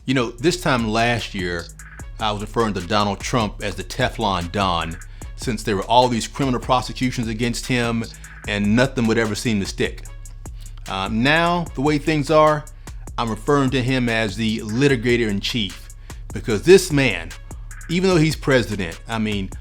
This time last year, I was referring to Donald Trump as the Teflon Don, since there were all these criminal prosecutions against him and nothing would ever seem to stick. Now, the way things are, I'm referring to him as the litigator in chief, because this man, even though he's president,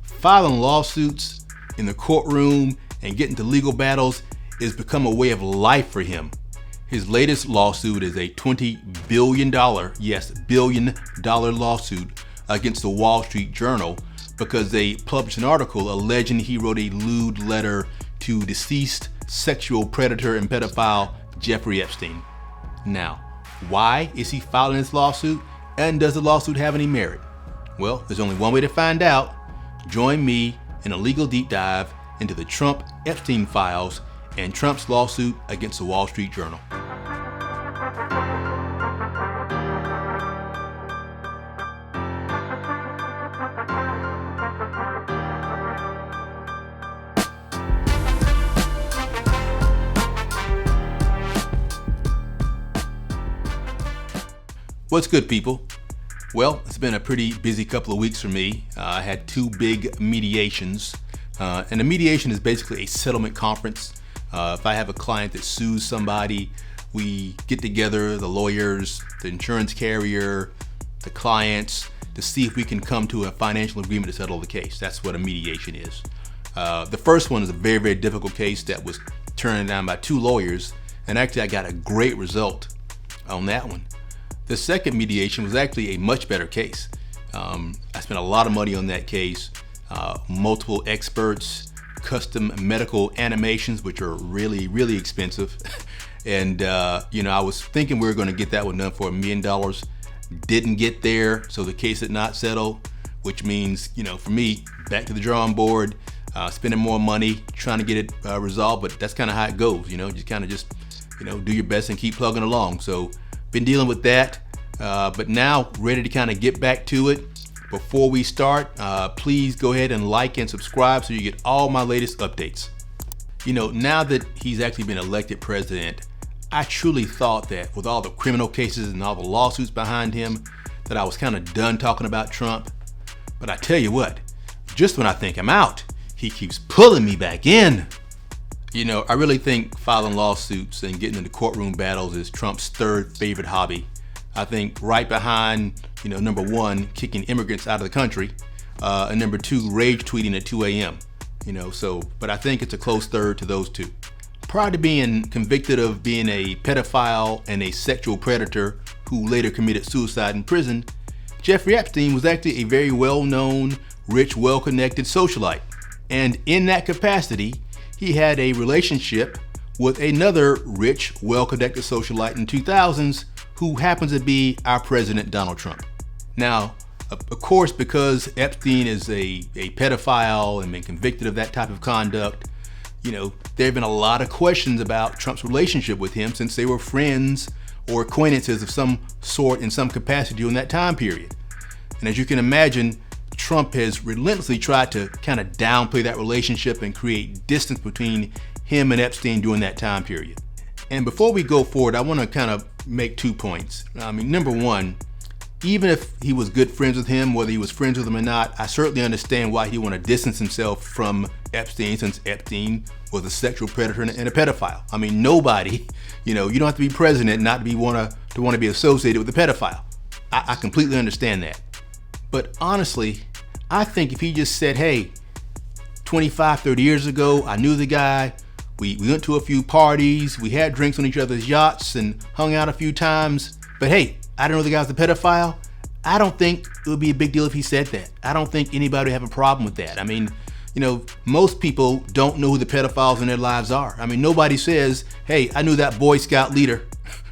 filing lawsuits in the courtroom and getting to legal battles has become a way of life for him. His latest lawsuit is a $20 billion, yes, $billion lawsuit against the Wall Street Journal because they published an article alleging he wrote a lewd letter to deceased sexual predator and pedophile Jeffrey Epstein. Now, why is he filing this lawsuit, and does the lawsuit have any merit? Well, there's only one way to find out. Join me in a legal deep dive into the Trump-Epstein files and Trump's lawsuit against the Wall Street Journal. What's good, people? Well, it's been a pretty busy couple of weeks for me. I had two big mediations, and a mediation is basically a settlement conference. If I have a client that sues somebody, we get together, the lawyers, the insurance carrier, the clients, to see if we can come to a financial agreement to settle the case. That's what a mediation is. The first one is a very, very difficult case that was turned down by two lawyers, and actually I got a great result on that one. The second mediation was actually a much better case. I spent a lot of money on that case, multiple experts, custom medical animations, which are really, really expensive. And, I was thinking we were going to get that one done for $1 million. Didn't get there, so the case did not settle, which means, for me, back to the drawing board, spending more money, trying to get it resolved, but that's kind of how it goes, do your best and keep plugging along. So, been dealing with that, but now ready to kind of get back to it. Before we start, please go ahead and like and subscribe so you get all my latest updates. Now that he's actually been elected president, I truly thought that with all the criminal cases and all the lawsuits behind him, that I was kind of done talking about Trump. But I tell you what, just when I think I'm out, he keeps pulling me back in. I really think filing lawsuits and getting into courtroom battles is Trump's third favorite hobby. I think right behind, number one, kicking immigrants out of the country, and number two, rage tweeting at 2 a.m. But I think it's a close third to those two. Prior to being convicted of being a pedophile and a sexual predator who later committed suicide in prison, Jeffrey Epstein was actually a very well-known, rich, well-connected socialite. And in that capacity, he had a relationship with another rich, well-connected socialite in the 2000s who happens to be our president, Donald Trump. Now, of course, because Epstein is a pedophile and been convicted of that type of conduct, there have been a lot of questions about Trump's relationship with him since they were friends or acquaintances of some sort in some capacity during that time period. And as you can imagine, Trump has relentlessly tried to kind of downplay that relationship and create distance between him and Epstein during that time period. And before we go forward, I want to kind of make 2 points. Number one, even if he was good friends with him, whether he was friends with him or not, I certainly understand why he want to distance himself from Epstein, since Epstein was a sexual predator and a pedophile. Nobody, you don't have to be president not to want to be associated with a pedophile. I completely understand that. But honestly, I think if he just said, hey, 25, 30 years ago, I knew the guy, we went to a few parties, we had drinks on each other's yachts and hung out a few times, but hey, I didn't know the guy was a pedophile, I don't think it would be a big deal if he said that. I don't think anybody would have a problem with that. Most people don't know who the pedophiles in their lives are. Nobody says, hey, I knew that Boy Scout leader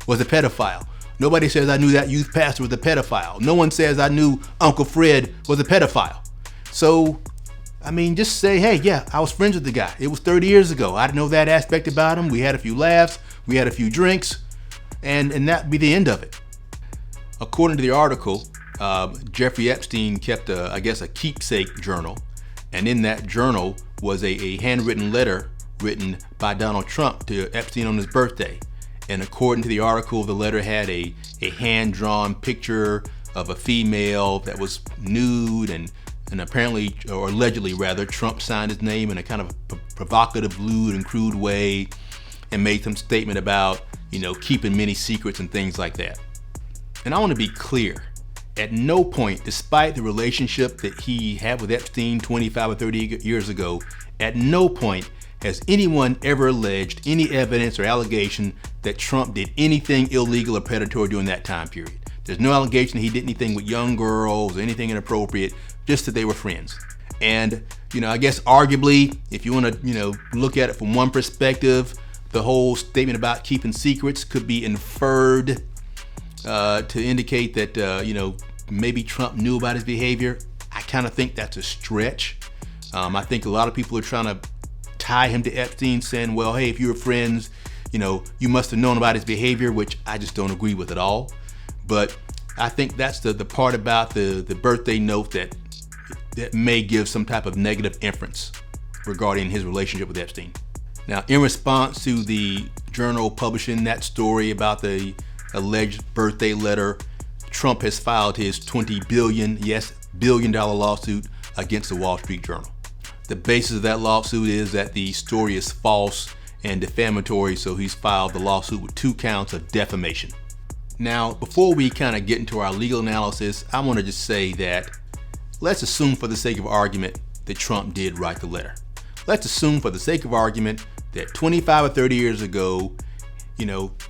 was a pedophile. Nobody says I knew that youth pastor was a pedophile. No one says I knew Uncle Fred was a pedophile. So, just say, hey, yeah, I was friends with the guy. It was 30 years ago. I didn't know that aspect about him. We had a few laughs, we had a few drinks, and that'd be the end of it. According to the article, Jeffrey Epstein kept a keepsake journal, and in that journal was a handwritten letter written by Donald Trump to Epstein on his birthday. And according to the article, the letter had a hand-drawn picture of a female that was nude, and apparently, or allegedly rather, Trump signed his name in a kind of provocative, lewd, and crude way, and made some statement about, keeping many secrets and things like that. And I want to be clear. At no point, despite the relationship that he had with Epstein 25 or 30 years ago, at no point has anyone ever alleged any evidence or allegation that Trump did anything illegal or predatory during that time period. There's no allegation that he did anything with young girls or anything inappropriate, just that they were friends. And, I guess arguably, if you want to, look at it from one perspective, the whole statement about keeping secrets could be inferred to indicate that, maybe Trump knew about his behavior. I kind of think that's a stretch. I think a lot of people are trying to tie him to Epstein, saying, well, hey, if you were friends, you must have known about his behavior, which I just don't agree with at all. But I think that's the part about the birthday note that may give some type of negative inference regarding his relationship with Epstein. Now, in response to the journal publishing that story about the alleged birthday letter, Trump has filed his $20 billion lawsuit against the Wall Street Journal. The basis of that lawsuit is that the story is false and defamatory, so he's filed the lawsuit with 2 counts of defamation. Now, before we kind of get into our legal analysis, I want to just say that let's assume for the sake of argument that Trump did write the letter. Let's assume for the sake of argument that 25 or 30 years ago,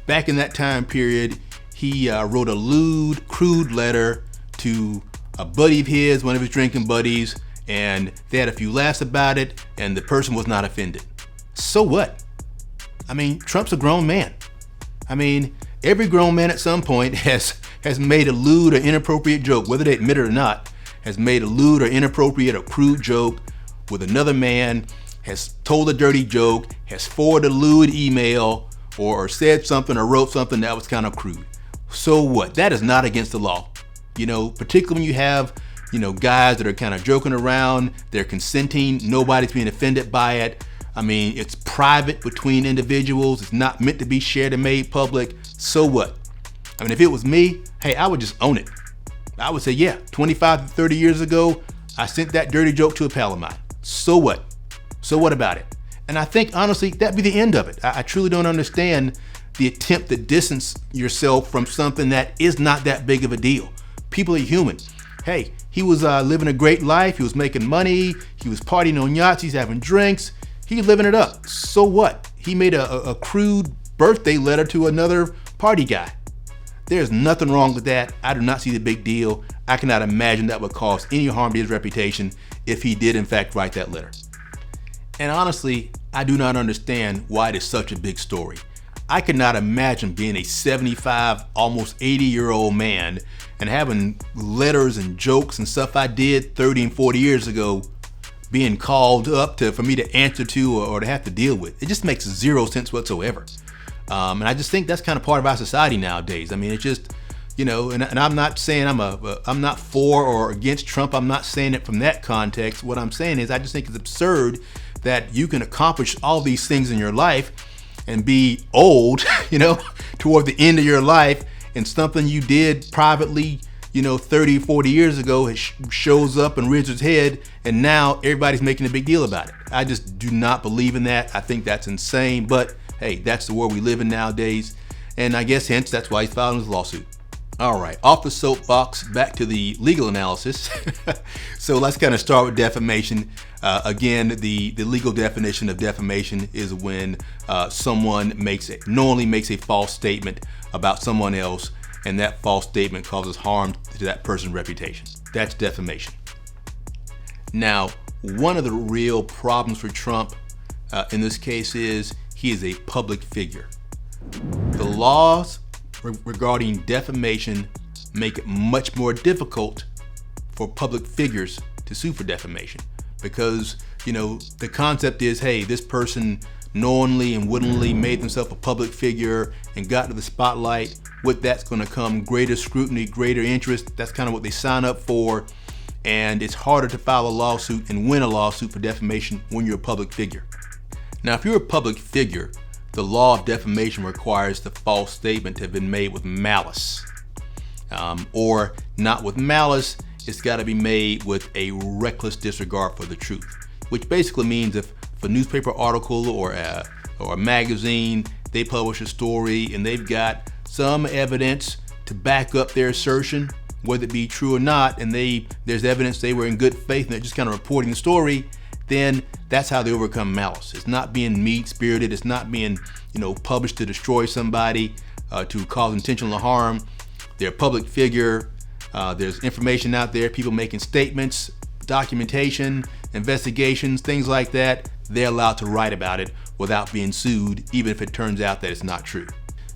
back in that time period, he wrote a lewd, crude letter to a buddy of his, one of his drinking buddies, and they had a few laughs about it, and the person was not offended. So what? Trump's a grown man. Every grown man at some point has made a lewd or inappropriate joke, whether they admit it or not, has made a lewd or inappropriate or crude joke with another man, has told a dirty joke, has forwarded a lewd email, or said something or wrote something that was kind of crude. So what? That is not against the law. Particularly when you have, guys that are kind of joking around, they're consenting, nobody's being offended by it. It's private between individuals. It's not meant to be shared and made public. So what? If it was me, hey, I would just own it. I would say, yeah, 25 to 30 years ago, I sent that dirty joke to a pal of mine. So what? So what about it? And I think, honestly, that'd be the end of it. I truly don't understand the attempt to distance yourself from something that is not that big of a deal. People are human. Hey, he was living a great life. He was making money. He was partying on yachts. He's having drinks. He's living it up. So what? He made a crude birthday letter to another party guy. There's nothing wrong with that. I do not see the big deal. I cannot imagine that would cause any harm to his reputation if he did in fact write that letter. And honestly, I do not understand why it is such a big story. I could not imagine being a 75, almost 80-year-old man and having letters and jokes and stuff I did 30 and 40 years ago being called up for me to answer to or to have to deal with. It just makes zero sense whatsoever. And I just think that's kind of part of our society nowadays. It's just, and I'm not saying I'm not for or against Trump. I'm not saying it from that context. What I'm saying is I just think it's absurd that you can accomplish all these things in your life and be old, toward the end of your life, and something you did privately, 30, 40 years ago, it shows up and rears its head, and now everybody's making a big deal about it. I just do not believe in that. I think that's insane, but hey, that's the world we live in nowadays, and I guess hence that's why he's filing his lawsuit. All right, off the soapbox, back to the legal analysis. So let's kind of start with defamation. Again, the legal definition of defamation is when someone knowingly makes a false statement about someone else, and that false statement causes harm to that person's reputation. That's defamation. Now, one of the real problems for Trump in this case is he is a public figure. The laws regarding defamation make it much more difficult for public figures to sue for defamation because, the concept is, hey, this person knowingly and wittingly made themselves a public figure and got to the spotlight. With that's going to come greater scrutiny, greater interest. That's kind of what they sign up for. And it's harder to file a lawsuit and win a lawsuit for defamation when you're a public figure. Now, if you're a public figure, the law of defamation requires the false statement to have been made with malice, or not with malice. It's got to be made with a reckless disregard for the truth, which basically means if a newspaper article or a magazine, they publish a story and they've got some evidence to back up their assertion, whether it be true or not, and there's evidence they were in good faith and they're just kind of reporting the story, then that's how they overcome malice. It's not being mean-spirited. It's not being, published to destroy somebody, to cause intentional harm. They're a public figure. There's information out there, people making statements, documentation, investigations, things like that. They're allowed to write about it without being sued, even if it turns out that it's not true.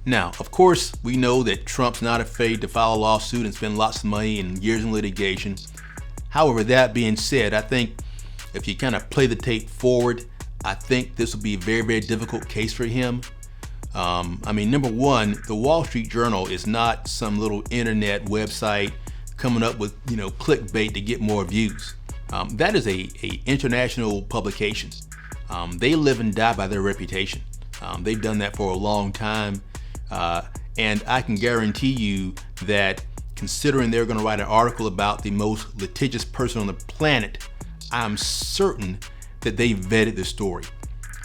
Now, of course, we know that Trump's not afraid to file a lawsuit and spend lots of money and years in litigation. However, that being said, I think if you kind of play the tape forward, I think this will be a very, very difficult case for him. Number one, the Wall Street Journal is not some little internet website coming up with, clickbait to get more views. That is a international publication. They live and die by their reputation. They've done that for a long time. And I can guarantee you that considering they're going to write an article about the most litigious person on the planet, I'm certain that they vetted the story.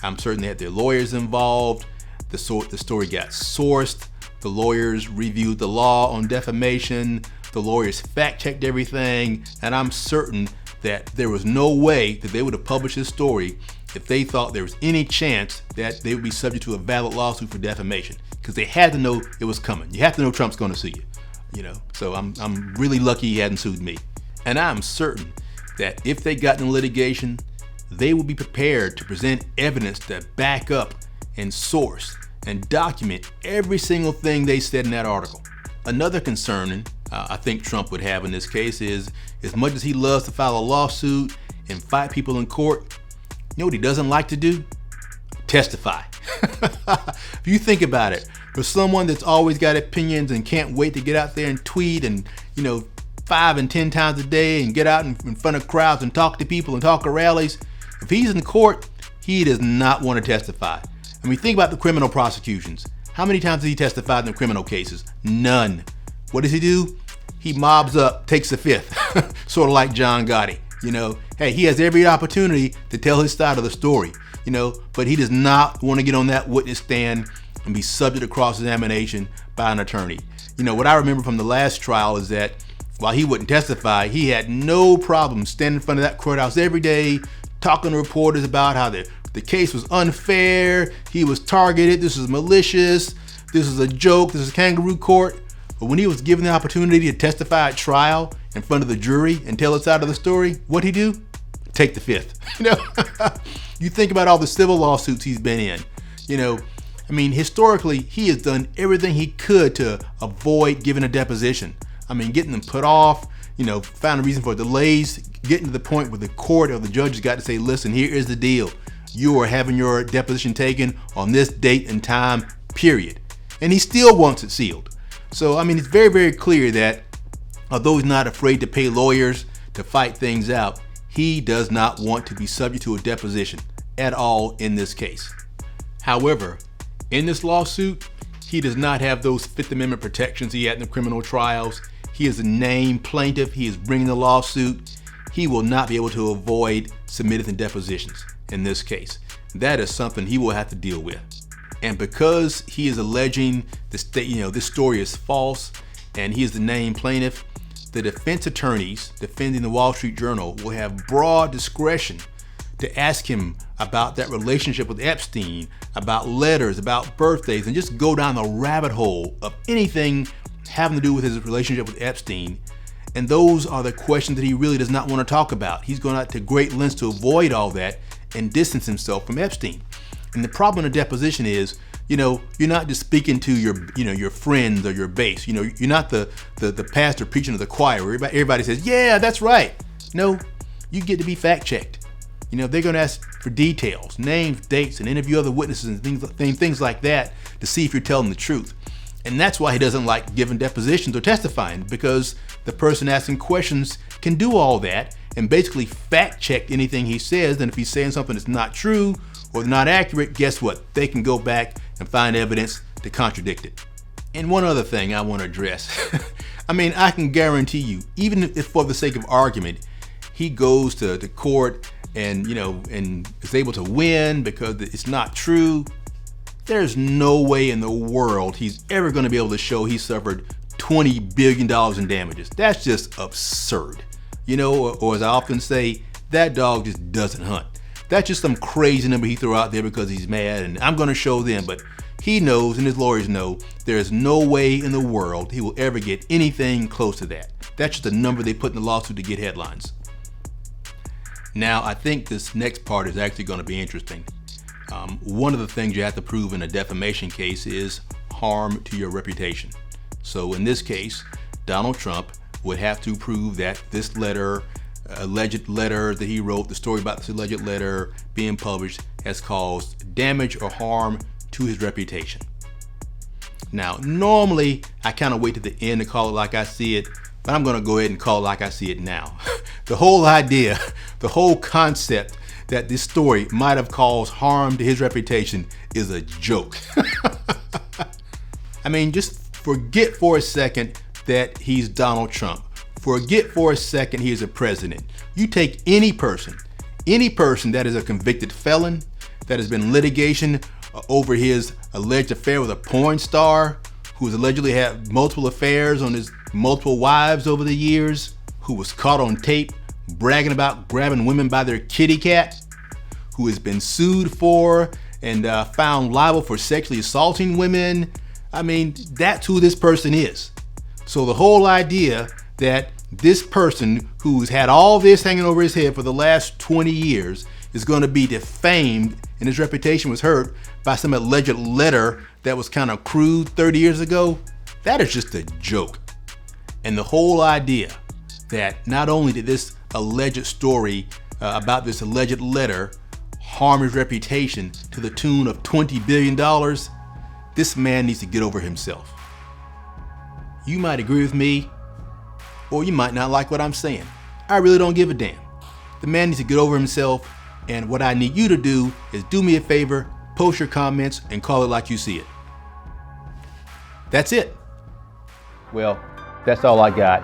I'm certain they had their lawyers involved. The story got sourced. The lawyers reviewed the law on defamation. The lawyers fact-checked everything. And I'm certain that there was no way that they would have published this story if they thought there was any chance that they would be subject to a valid lawsuit for defamation, because they had to know it was coming. You have to know Trump's going to sue you, So I'm really lucky he hadn't sued me. And I'm certain that if they got in litigation, they would be prepared to present evidence to back up and source and document every single thing they said in that article. Another concern I think Trump would have in this case is, as much as he loves to file a lawsuit and fight people in court, you know what he doesn't like to do? Testify. If you think about it, for someone that's always got opinions and can't wait to get out there and tweet and, 5 and 10 times a day and get out in front of crowds and talk to people and talk at rallies, if he's in court, he does not want to testify. Think about the criminal prosecutions. How many times has he testified in the criminal cases? None. What does he do? He mobs up, takes the fifth, sort of like John Gotti. Hey, he has every opportunity to tell his side of the story, but he does not want to get on that witness stand and be subject to cross-examination by an attorney. What I remember from the last trial is that while he wouldn't testify, he had no problem standing in front of that courthouse every day, talking to reporters about how the case was unfair, he was targeted, this was malicious, this is a joke, this is kangaroo court. But when he was given the opportunity to testify at trial in front of the jury and tell his side of the story, what'd he do? Take the fifth. You think about all the civil lawsuits he's been in. Historically, he has done everything he could to avoid giving a deposition. Getting them put off, found a reason for delays, getting to the point where the court or the judge has got to say, listen, here is the deal. You are having your deposition taken on this date and time, period. And he still wants it sealed. So, it's very, very clear that although he's not afraid to pay lawyers to fight things out, he does not want to be subject to a deposition at all in this case. However, in this lawsuit, he does not have those Fifth Amendment protections he had in the criminal trials. He is a named plaintiff. He is bringing the lawsuit. He will not be able to avoid submitting depositions in this case. That is something he will have to deal with. And because he is alleging this story is false and he is the named plaintiff, the defense attorneys defending the Wall Street Journal will have broad discretion to ask him about that relationship with Epstein, about letters, about birthdays, and just go down the rabbit hole of anything having to do with his relationship with Epstein. And those are the questions that he really does not want to talk about. He's going out to great lengths to avoid all that and distance himself from Epstein. And the problem in a deposition is, you're not just speaking to your friends or your base. You're not the pastor preaching to the choir where everybody says, yeah, that's right. No, you get to be fact checked. They're going to ask for details, names, dates, and interview other witnesses and things like that to see if you're telling the truth. And that's why he doesn't like giving depositions or testifying, because the person asking questions can do all that and basically fact check anything he says. And if he's saying something that's not true, or they're not accurate, guess what? They can go back and find evidence to contradict it. And one other thing I want to address. I mean, I can guarantee you, even if for the sake of argument, he goes to the court and is able to win because it's not true, there's no way in the world he's ever going to be able to show he suffered $20 billion in damages. That's just absurd. Or as I often say, that dog just doesn't hunt. That's just some crazy number he threw out there because he's mad and I'm going to show them. But he knows, and his lawyers know, there's no way in the world he will ever get anything close to that. That's just a number they put in the lawsuit to get headlines. Now, I think this next part is actually going to be interesting. One of the things you have to prove in a defamation case is harm to your reputation. So in this case, Donald Trump would have to prove that this letter, alleged letter that he wrote, the story about this alleged letter being published, has caused damage or harm to his reputation. Now, normally I kind of wait to the end to call it like I see it, but I'm going to go ahead and call it like I see it now. The whole idea, the whole concept that this story might have caused harm to his reputation is a joke. I mean, just forget for a second that he's Donald Trump. Forget for a second he is a president. You take any person that is a convicted felon, that has been in litigation over his alleged affair with a porn star, who has allegedly had multiple affairs on his multiple wives over the years, who was caught on tape bragging about grabbing women by their kitty cat, who has been sued for and found liable for sexually assaulting women. I mean, that's who this person is. So the whole idea that this person who's had all this hanging over his head for the last 20 years is going to be defamed and his reputation was hurt by some alleged letter that was kind of crude 30 years ago, that is just a joke. And the whole idea that not only did this alleged story about this alleged letter harm his reputation to the tune of $20 billion, this man needs to get over himself. You might agree with me, or you might not like what I'm saying. I really don't give a damn. The man needs to get over himself, and what I need you to do is do me a favor, post your comments, and call it like you see it. That's it. Well, that's all I got,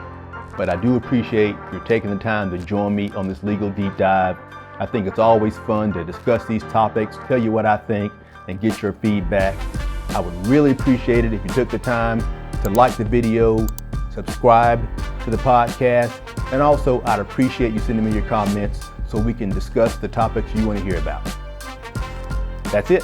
but I do appreciate you taking the time to join me on this legal deep dive. I think it's always fun to discuss these topics, tell you what I think, and get your feedback. I would really appreciate it if you took the time to like the video, subscribe to the podcast, and also I'd appreciate you sending me your comments so we can discuss the topics you want to hear about. That's it.